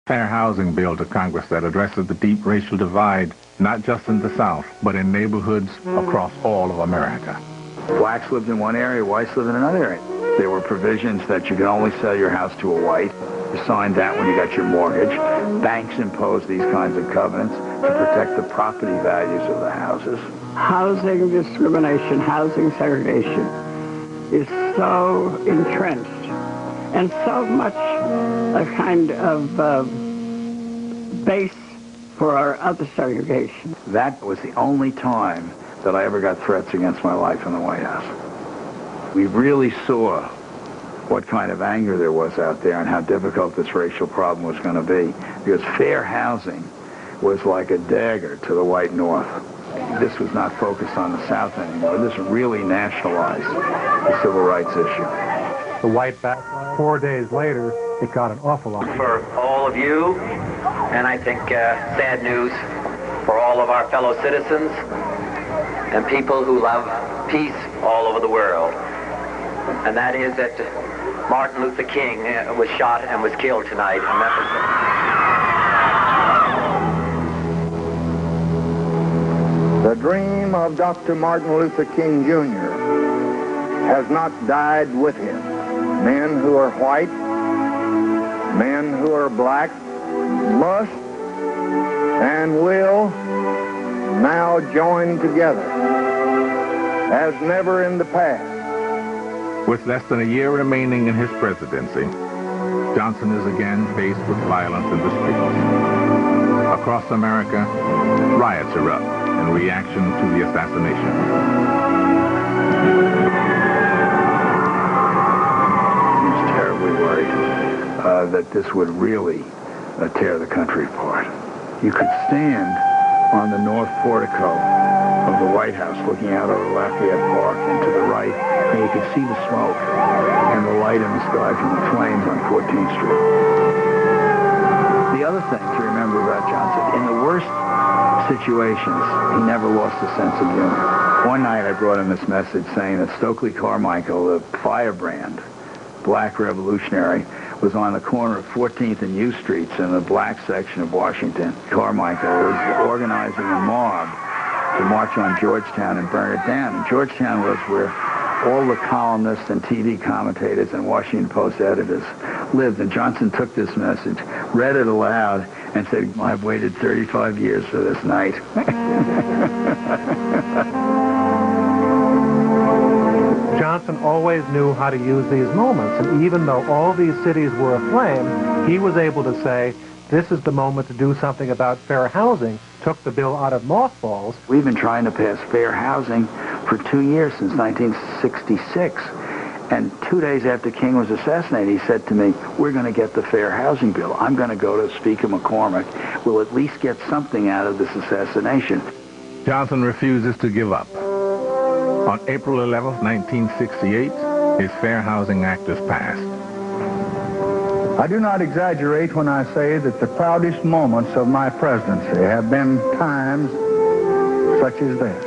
Fair housing bill to Congress that addresses the deep racial divide, not just in the South, but in neighborhoods across all of America. Blacks lived in one area, whites lived in another area. There were provisions that you could only sell your house to a white. You signed that when you got your mortgage. Banks imposed these kinds of covenants to protect the property values of the houses. Housing discrimination, housing segregation is so entrenched and so much a kind of base for our other segregation. That was the only time that I ever got threats against my life in the White House. We really saw what kind of anger there was out there and how difficult this racial problem was going to be, because fair housing was like a dagger to the white North. This was not focused on the South anymore. This really nationalized the civil rights issue. The white backlash, 4 days later, it got an awful lot. For all of you, and I think sad news for all of our fellow citizens and people who love peace all over the world. And that is that Martin Luther King was shot and was killed tonight in Memphis. The dream of Dr. Martin Luther King Jr. has not died with him. Men who are white, men who are black, must and will now join together as never in the past. With less than a year remaining in his presidency, Johnson is again faced with violence in the streets. Across America, riots erupt in reaction to the assassination. He was terribly worried that this would really tear the country apart. You could stand on the north portico of the White House looking out over Lafayette Park and to the right, and you could see the smoke and the light in the sky from the flames on 14th Street. The other thing to remember about Johnson, in the worst situations, he never lost a sense of humor. One night I brought him this message saying that Stokely Carmichael, the firebrand, black revolutionary, was on the corner of 14th and U Streets in the black section of Washington. Carmichael was organizing a mob to march on Georgetown and burn it down. And Georgetown was where all the columnists and TV commentators and Washington Post editors lived. And Johnson took this message, read it aloud, and said, I've waited 35 years for this night. Johnson always knew how to use these moments, and even though all these cities were aflame, he was able to say, this is the moment to do something about fair housing, took the bill out of mothballs. We've been trying to pass fair housing for 2 years, since 1966. And 2 days after King was assassinated, he said to me, we're going to get the fair housing bill. I'm going to go to Speaker McCormick. We'll at least get something out of this assassination. Johnson refuses to give up. On April 11, 1968, his Fair Housing Act is passed. I do not exaggerate when I say that the proudest moments of my presidency have been times such as this.